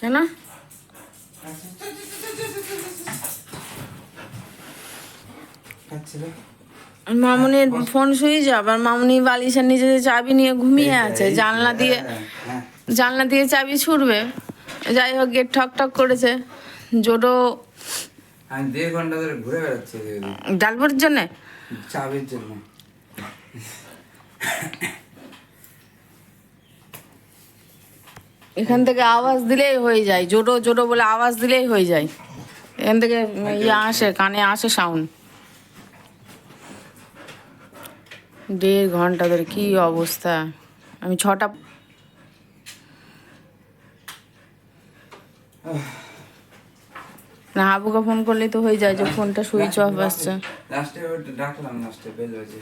কেন মামুনির phone switch off, আর মামুনি বালিশের নিচে যে চাবি নিয়ে ঘুমিয়ে আছে, জানলা দিয়ে চাবি ছুটবে। যাই হোক, গেট ঠক ঠক করেছে। জোটো আমি 1.5 ঘন্টা ধরে ঘুরে বেড়াচ্ছি ডালপুরের জন্য, চাবির জন্য। এখান থেকে আওয়াজ দিলেই হয়ে যায়, জোটো জোটো বলে আওয়াজ দিলেই হয়ে যায়। এখান থেকে ইয়ে আসে, কানে আসে সাউন্ড। 1.5 ঘন্টা ধরে কি অবস্থা। আমি 6টা না, হাবুকে ফোন করলেই তো হয়ে যায় যে ফোনটা সুইচ অফ আসছে। লাস্টে ডাকলাম, লাস্টে বেল বাজে।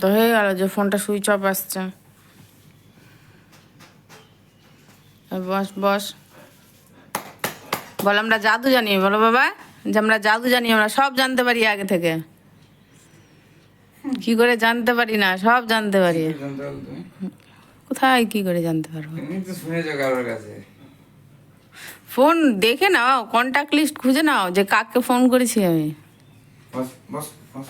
তো হয়ে গেল যে ফোনটা সুইচ অফ আসছে। বস বস, বল আমরা জাদু জানি, বলো বাবা যে আমরা জাদু জানি, আমরা সব জানতে পারি আগে থেকে। কি করে জানতে পারি না, সব জানতে পারি। জানতে পারো তুমি? কোথায় কি করে জানতে পারবো? তুমি তো শুনেছো কারোর কাছে। ফোন দেখে নাও, কন্ট্যাক্ট লিস্ট খুঁজে নাও যে কাকে ফোন করেছি আমি। বস বস বস।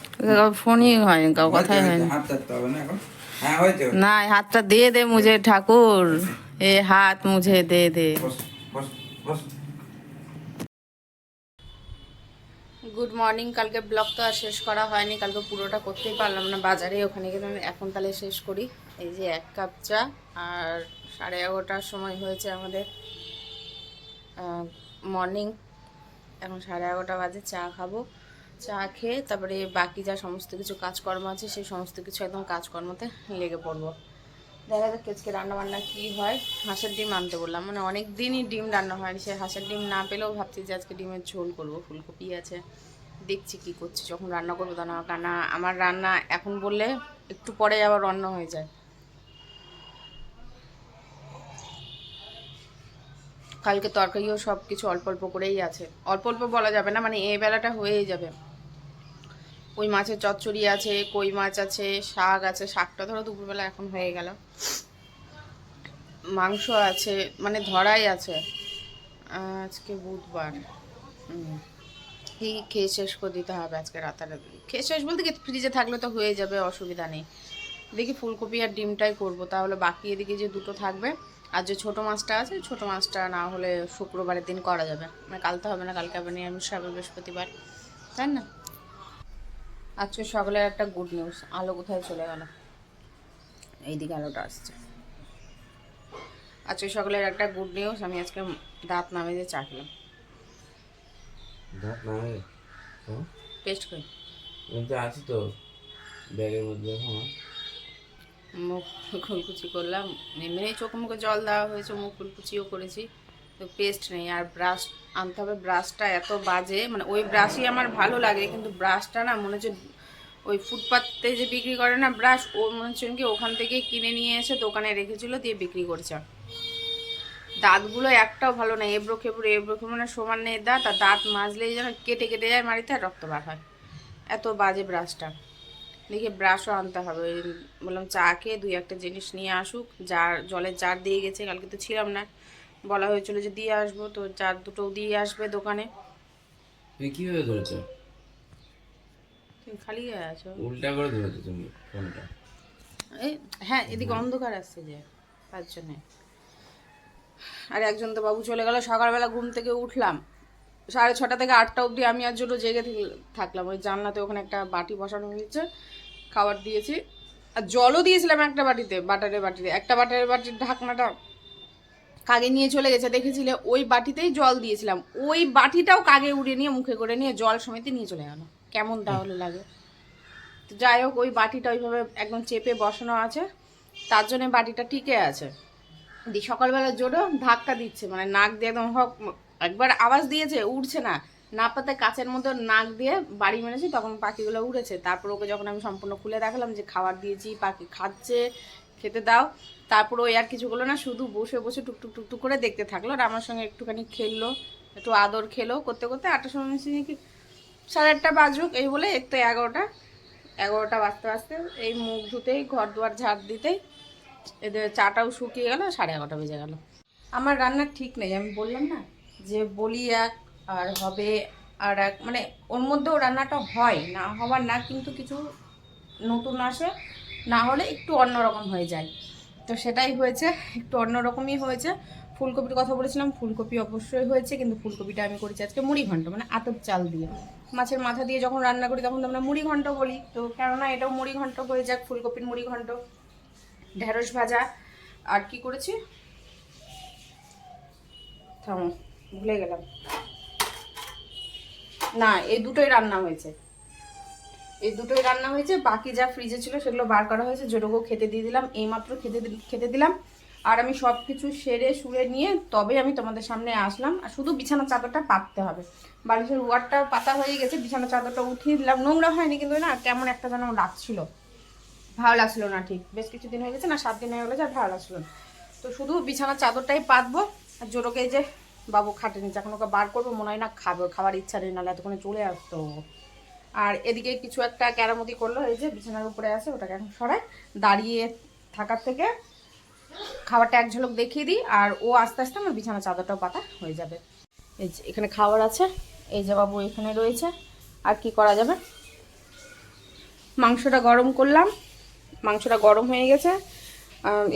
ফোনই হয়নি, কাউ কথাই হয়নি। হাত চাটতে হবে না এখন? হ্যাঁ হয়েছে। না, হাতটা দিয়ে দে মুঝে ঠাকুর, এ হাত মুঝে দে দে। বস বস বস। Good morning. কালকে ব্লগ তো আর শেষ করা হয়নি, কালকে পুরোটা করতেই পারলাম না বাজারে, ওখানে গিয়ে আমি এখন তাহলে শেষ করি। এই যে 1 কাপ চা, আর 11:30টার সময় হয়েছে আমাদের মর্নিং। এখন 11:30 বাজে, চা খাবো। চা খেয়ে তারপরে বাকি যা সমস্ত কিছু কাজকর্ম আছে সেই সমস্ত কিছু একদম কাজকর্মতে লেগে পড়বো। দেখা যাক আজকে রান্নাবান্না কী হয়। হাঁসের ডিম আনতে বললাম, মানে অনেক দিনই ডিম রান্না হয়নি, সে হাঁসের ডিম না পেলেও ভাবছি যে আজকে ডিমের ঝোল করবো। ফুলকপি আছে, দেখছি কি করছি, যখন রান্না করবো তা না। কেন আমার রান্না এখন বললে একটু পরে আবার রান্না হয়ে যায়। কালকে তরকারিও সব কিছু অল্প অল্প করেই আছে, অল্প অল্প বলা যাবে না, মানে এই বেলাটা হয়েই যাবে। ওই মাছের চচ্চড়ি আছে, কই মাছ আছে, শাক আছে, শাকটা ধরো দুপুরবেলা এখন হয়ে গেল। মাংস আছে, মানে ধরাই আছে। আজকে বুধবার, খেয়ে শেষ করে দিতে হবে আজকে রাতারাতি। খেয়ে শেষ বলতে কি, ফ্রিজে থাকলে তো হয়ে যাবে, অসুবিধা নেই। দেখি ফুলকপি আর ডিমটাই করবো, তাহলে বাকি এদিকে যে দুটো থাকবে। আর যে ছোটো মাছটা আছে, ছোটো মাছটা না হলে শুক্রবারের দিন করা যাবে, মানে কাল তো হবে না, কালকে আবার নিরামিষ হবে, বৃহস্পতিবার, তাই না। আজকে সকালের একটা গুড নিউজ, আলো কোথায় চলে গেল, এইদিকে আলোটা আসছে। আজকে সকালের একটা গুড নিউজ, আমি আজকে দাঁত নামিয়ে চা খেলাম। দাঁত নামে পেস্ট করে বলতে আছি তো ব্যাগের মধ্যে। মুখ খুলকুচি করলাম, এমনি চোখ মুখে জল দেওয়া হয়েছে, মুখ খুলকুচিও করেছি, তো পেস্ট নেই। আর ব্রাশ আনতে হবে, ব্রাশটা এত বাজে, মানে ওই ব্রাশই আমার ভালো লাগে, কিন্তু ব্রাশটা না মনে হচ্ছে ওই ফুটপাতে যে বিক্রি করে না ব্রাশ, ও মনে হচ্ছে কি ওখান থেকে কিনে নিয়ে এসে দোকানে রেখেছিল, দিয়ে বিক্রি করছে। দাঁতগুলো একটাও ভালো নেই, এবড়ো খেবড়ো, মানে সমান নেই দাঁত, আর দাঁত মাজলেই যেন কেটে কেটে যায় মাড়িতে, আর রক্ত বার হয়। এত বাজে ব্রাশটা। দেখি ব্রাশও আনতে হবে। বললাম চা খেয়ে 2-1টা জিনিস নিয়ে আসুক, জলের জার দিয়ে গেছে, কালকে তো ছিলাম না, বলা হয়েছিল যে দিয়ে আসবো, তো জার দুটো দিয়ে আসবে দোকানে। তুমি কিভাবে ধরেছো? তুমি খালি আছো, উল্টা করে ধরেছো তুমি ফোনটা। এই হ্যাঁ, এদিকে অন্ধকার আসছে যে, তার জন্যে। আর একজন তো বাবু চলে গেল, সকালবেলা ঘুম থেকে উঠলাম 6:30 থেকে 8টা অবধি আমি আর জন্য জেগে থাকলাম। ওই জানলাতে ওখানে একটা বাটি বসানো হয়েছে, খাবার দিয়েছি, আর জলও দিয়েছিলাম একটা বাটিতে, একটা বাটির ঢাকনাটা কাগে নিয়ে চলে গেছে, দেখেছিলে ওই বাটিতেই জল দিয়েছিলাম, ওই বাটিটাও কাগে উড়িয়ে নিয়ে মুখে করে নিয়ে জল সমেত নিয়ে চলে গেল। কেমন তাহলে লাগে? তো যাই হোক, ওই বাটিটা ওইভাবে একদম চেপে বসানো আছে, তার জন্য বাটিটা টিকে আছে। দি সকালবেলা জোরও ধাক্কা দিচ্ছে, মানে নাক দিয়ে একদম একবার আওয়াজ দিয়েছে, উঠছে না, না পাতে কাচের মধ্যে নাক দিয়ে বাড়ি মেরেছি, তখন পাখিগুলো উড়েছে। তারপর ওকে যখন আমি সম্পূর্ণ খুলে দেখালাম যে খাবার দিয়েছি, পাখি খাচ্ছে, খেতে দাও, তারপর ওই আর কিছু করলো না, শুধু বসে বসে টুকটুক টুকটুক করে দেখতে থাকলো, আর আমার সঙ্গে একটুখানি খেললো, একটু আদর খেলো, করতে করতে 8টার সময় মিশিয়ে কি 8:30 বাজুক, এই বলে এর তো 11টা বাজতে বাজতে, এই মুখ ধুতেই ঘর দুয়ার ঝাড় দিতেই এদের চাটাও শুকিয়ে গেল, 11:30 বেজে গেল। আমার রান্নার ঠিক নেই, আমি বললাম না যে বলি এক আর হবে আর এক, মানে ওর মধ্যেও রান্নাটা হয় না হওয়ার না, কিন্তু কিছু নতুন আসে, না হলে একটু অন্যরকম হয়ে যায়। তো সেটাই হয়েছে, একটু অন্যরকমই হয়েছে। ফুলকপির কথা বলেছিলাম, ফুলকপি অবশ্যই হয়েছে, কিন্তু ফুলকপিটা আমি করেছি আজকে মুড়ি ঘন্ট, মানে আতপ চাল দিয়ে। মাছের মাথা দিয়ে যখন রান্না করি তখন তো আমরা মুড়ি ঘন্ট বলি, তো কেননা এটাও মুড়ি ঘন্ট হয়ে যাক, ফুলকপির মুড়ি ঘন্ট। ঢেঁড়স ভাজা, আর কি করেছি থামো, ভুলে গেলাম। না, এই দুটোই রান্না হয়েছে, এই দুটোই রান্না হয়েছে। বাকি যা ফ্রিজে ছিল সেগুলো বার করা হয়েছে, যেটুকু খেতে দিয়ে দিলাম, এইমাত্র খেতে দিলাম। আর আমি সব কিছু সেরে সুরে নিয়ে তবে আমি তোমাদের সামনে আসলাম। আর শুধু বিছানা চাদরটা পাততে হবে, বালিশের ওয়ারটা পাতা হয়ে গেছে, বিছানা চাদরটা উঠিয়ে দিলাম। নোংরা হয়নি, কিন্তু না কেমন একটা যেন লাগছিল, ভালো লাগছিল না। ঠিক বেশ কিছুদিন হয়ে গেছে না, 7 দিন হয়ে গেছে, আর ভালো লাগছিল না। তো শুধু বিছানার চাদরটাই পাতবো। আর জোরকে যে বাবু খাটে নিচে, এখন ওকে বার করবো, মনে হয় না খাবে, খাবার ইচ্ছা নেই, নাহলে এতক্ষণে চলে আসতো। আর এদিকে কিছু একটা কেরামতি করলো, এই যে বিছানার উপরে আছে, ওটাকে এখন সরাই। দাঁড়িয়ে থাকার থেকে খাবারটা এক ঝলক দেখিয়ে দিই, আর ও আস্তে আস্তে আমার বিছানা চাদরটাও পাতা হয়ে যাবে। এই যে এখানে খাবার আছে, এই যে বাবু এখানে রয়েছে। আর কি করা যাবে, মাংসটা গরম করলাম, মাংসটা গরম হয়ে গেছে।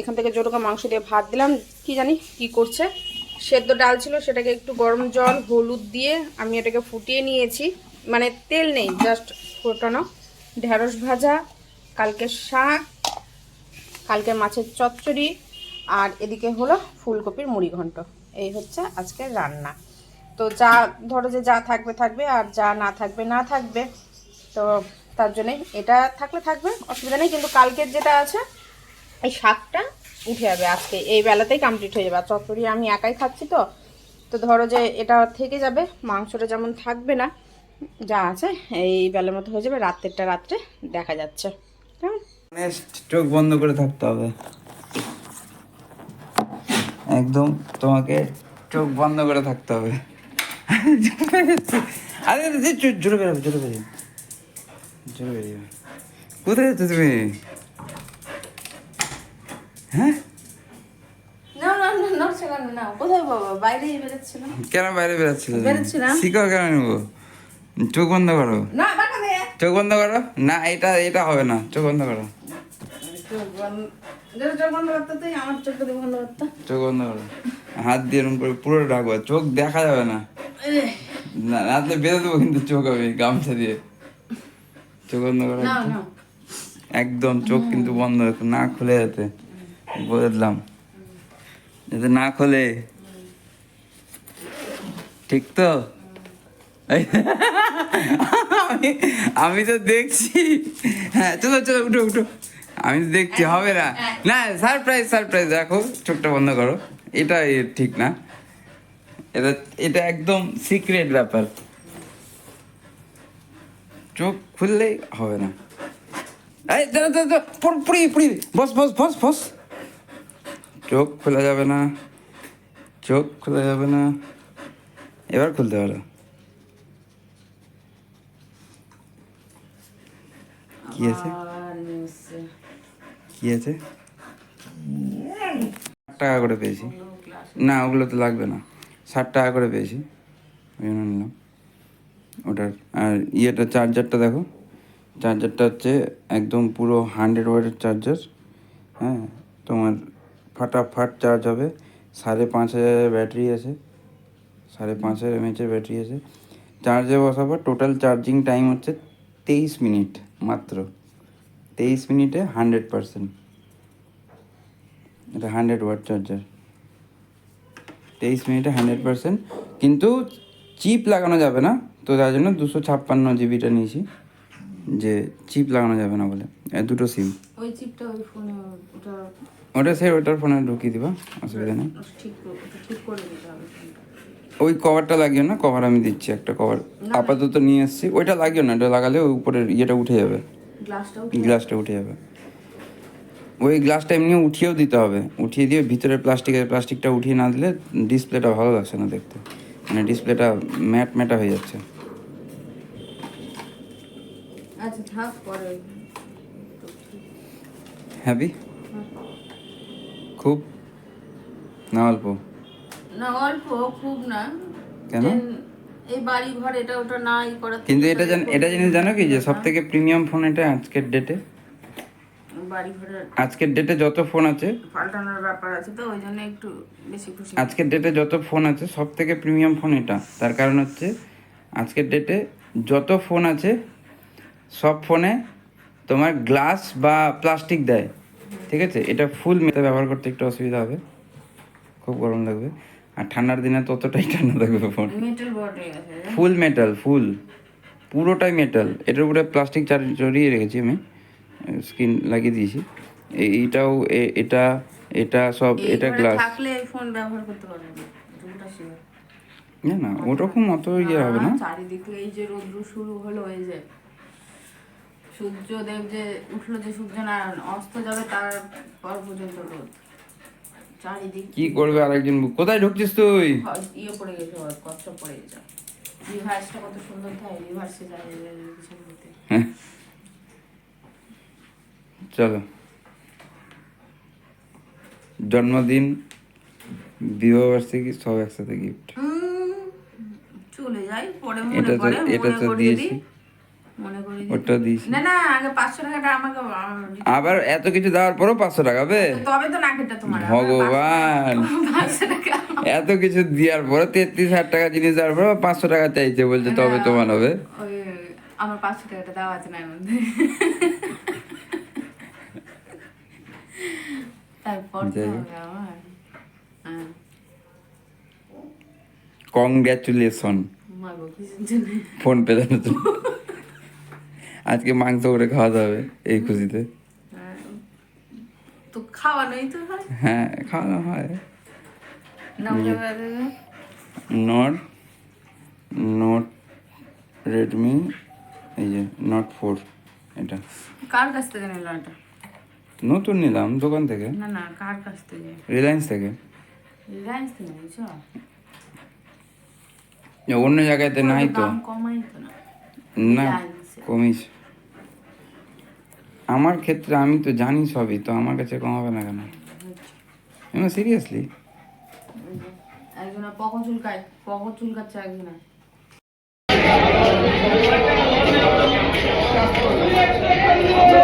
এখান থেকে জোরকা মাংস দিয়ে ভাত দিলাম। কি জানি কি করছে, সেদ্ধ ডাল ছিল, সেটাকে একটু গরম জল হলুদ দিয়ে আমি এটাকে ফুটিয়ে নিয়েছি, মানে তেল নেই, জাস্ট ফোটানো। ঢেঁড়স ভাজা, কালকে শাক, কালকে মাছের চচ্চড়ি, আর এদিকে হলো ফুলকপির মুড়ি ঘন্ট। এই হচ্ছে আজকের রান্না। তো যা ধরো যে যা থাকবে থাকবে, আর যা না থাকবে না থাকবে। তো তার জন্যে এটা থাকলে থাকবে, অসুবিধা নেই। কিন্তু কালকের যেটা আছে, এই শাকটা উঠে যাবে আজকে, এই বেলাতেই কমপ্লিট হয়ে যাবে। আর চচ্চড়ি আমি একাই খাচ্ছি, তো তো ধরো যে এটা থেকে যাবে, মাংসটা যেমন থাকবে না, যা আছে এই বেলার মতো হয়ে যাবে। রাত্রেরটা রাত্রে দেখা যাচ্ছে, কেমন। চোখ বন্ধ করে থাকতে হবে একদম, তোমাকে চোখ বন্ধ করে থাকতে হবে। আরে জোরে বেরোবে, জোরে বেরিয়ে, জোরে বেরিয়ে। কোথায় যাচ্ছ তুমি? হ্যাঁ, কেন বাইরে বেরোচ্ছিল? শিখো কেন নেবো? চোখ বন্ধ করো, চোখ বন্ধ করো। না, এটা এটা হবে না, চোখ বন্ধ করো, চোখ বন্ধ করো। হাত দিয়ে এরকম করে পুরো ঢাকবো, চোখ দেখা যাবে না। না, রাতে বেঁধে দেবো কিন্তু চোখ, আমি গামছা দিয়ে। চোখ বন্ধ করো একদম, চোখ কিন্তু বন্ধ না খুলে, যাতে বলে দিলাম, যাতে না খোলে, ঠিক তো? আমি তো দেখছি। হ্যাঁ, চলো চলো, উঠো উঠো, আমি তো দেখছি, হবে না। না, সারপ্রাইজ সারপ্রাইজ, দেখো চোখটা বন্ধ করো, এটা ঠিক না, এটা এটা একদম সিক্রেট ব্যাপার, চোখ খুললেই হবে না। এই দাঁড়া দাঁড়া, পুরি পুরি, বস বস বস বস, চোখ খোলা যাবে না, চোখ খোলা যাবে না, এবার খুলতে পারো। কি আছে, কি আছে? 60 টাকা করে পেয়েছি। না, ওগুলো তো লাগবে না, 60 টাকা করে পেয়েছি, ওই জন্য নিলাম ওটার। আর ইয়েটা, চার্জারটা দেখো, চার্জারটা হচ্ছে একদম পুরো 100 ওয়াটের চার্জার। হ্যাঁ, তোমার ফাটাফাট চার্জ হবে। 5,500 ব্যাটারি আছে, 5,500 এমএচের ব্যাটারি আছে। চার্জে বসাবো, টোটাল চার্জিং টাইম হচ্ছে 23 মিনিট, মাত্র 23 মিনিটে 100%। এটা 100 ওয়াট চার্জার, 23 মিনিটে 100%। কিন্তু চিপ লাগানো যাবে না, তো তার জন্য 256 জিবিটা নিয়েছি, যে চিপ লাগানো যাবে না বলে। দুটো সিম, ওই চিপটা ওই ফোনে, ওটা সে ওটার ফোনে ঢুকিয়ে দিবা, অসুবিধা নেই। ঠিক করে দিতে হবে। ওই কভারটা লাগিও না, কভার আমি দিচ্ছি, একটা কভার আপাতত নিয়ে এসেছি, ওইটা লাগিও না, এটা লাগালে ওই উপরের ইয়েটা উঠে যাবে, গ্লাসটা উঠে যাবে। ওই গ্লাসটা এমনি উঠিয়েও দিতে হবে, উঠিয়ে দিয়ে ভিতরের প্লাস্টিকটা উঠিয়ে না দিলে ডিসপ্লেটা ভালো লাগছে না দেখতে, মানে ডিসপ্লেটা ম্যাটা হয়ে যাচ্ছে। আচ্ছা থাক, পরে হ্যাপি খুব না অল্প? না অল্প, খুব না। কেন? এই বাড়ি ঘর এটা ওটা নাই করা, কিন্তু এটা জিনিস জানো কি, যে সব থেকে প্রিমিয়াম ফোন এটা আজকের ডেটে। বাড়ি ঘরের আজকের ডেটে যত ফোন আছে, পাল্টানোর ব্যাপার আছে, তো ওই জন্য একটু বেশি খুশি। আজকের ডেটে যত ফোন আছে সব থেকে প্রিমিয়াম ফোন এটা। তার কারণ হচ্ছে আজকের ডেটে যত ফোন আছে সব ফোনে তোমার গ্লাস বা প্লাস্টিক দেয়, ঠিক আছে? এটা ফুল মেতে ব্যবহার করতে একটু অসুবিধা হবে, খুব গরম লাগবে, আর ঠান্ডার দিনে ততটাই ঠান্ডা থাকবে ফোন। মেটাল বডি আছে, ফুল মেটাল, ফুল পুরোটাই মেটাল। এটার উপরে প্লাস্টিক চড়িয়ে রেখেছি আমি, স্ক্রিন লাগিয়ে দিয়েছি। এইটাও এটা এটা সব, এটা গ্লাস। থাকলে এই ফোন ব্যবহার করতে পারবে না, ওটা শিওর। না না, ওরকম অত ইয়ে হবে না। চারিদিকে এই যে রোদ্র শুরু হলো, এই যে সূর্যদেব যে উঠলো, যে সূর্য না অস্ত যাবে তার পর পর্যন্ত রোদ চারিদিক। কি করবে আরেকজন? কোথায় ঢুকছিস তুই? ইয়ে পড়ে গেছে, কচ্ছপ পড়ে গেছে। রিভার্সটা কত সুন্দর থাকে, রিভার্সে যায় পিছন দিতে। হ্যাঁ, চলো। জন্মদিন, বিবাহবার্ষিকী সব একসাথে গিফট। চলে যাই পরে, এটা মনে তো করে এটা তো মনে দিয়েছি, মনে করি ওটা দিয়েছি। না না, আগে 500 টাকাটা আমাকে আবার এত কিছু দেওয়ার পরও 500 টাকা বে? তবে তো নাকেরটা তোমার। ভগবান, 500 টাকা এত কিছু দেওয়ার পরে 33,000 টাকা জিনিস দেওয়ার পরে 500 টাকা চাইছে, বলছে তবে তোমার হবে। ওই আমার 500 টাকাটা দেওয়া আছে না এর মধ্যে। তারপর তো হবে আমার। হ্যাঁ, কংগ্রাচুলেশন মাগো কিসের জন্য? ফোন পেলানোর জন্য। আজকে মাংস করে খাওয়া যাবে এই খুশিতে। তো খাওয়ানোই তো হয়। হ্যাঁ, খাওয়ানো হয়। না নোট রেডমি, এই যে নোট 4, এটা কার কাছ থেকে নিল এটা? নতুন নিলাম দোকান থেকে, না না, কার কাছ থেকে? রিলায়েন্স থেকে। রিলায়েন্স থেকে নিয়েছো? অন্য জায়গাতে নাই তো। দাম কমাই তো না। না, কমিস। আমার ক্ষেত্রে আমি তো জানি সবই, তো আমার কাছে কম হবে না কেন? সিরিয়াসলি। একজনা পক চুলকাচ্ছে একজনা। Thank you.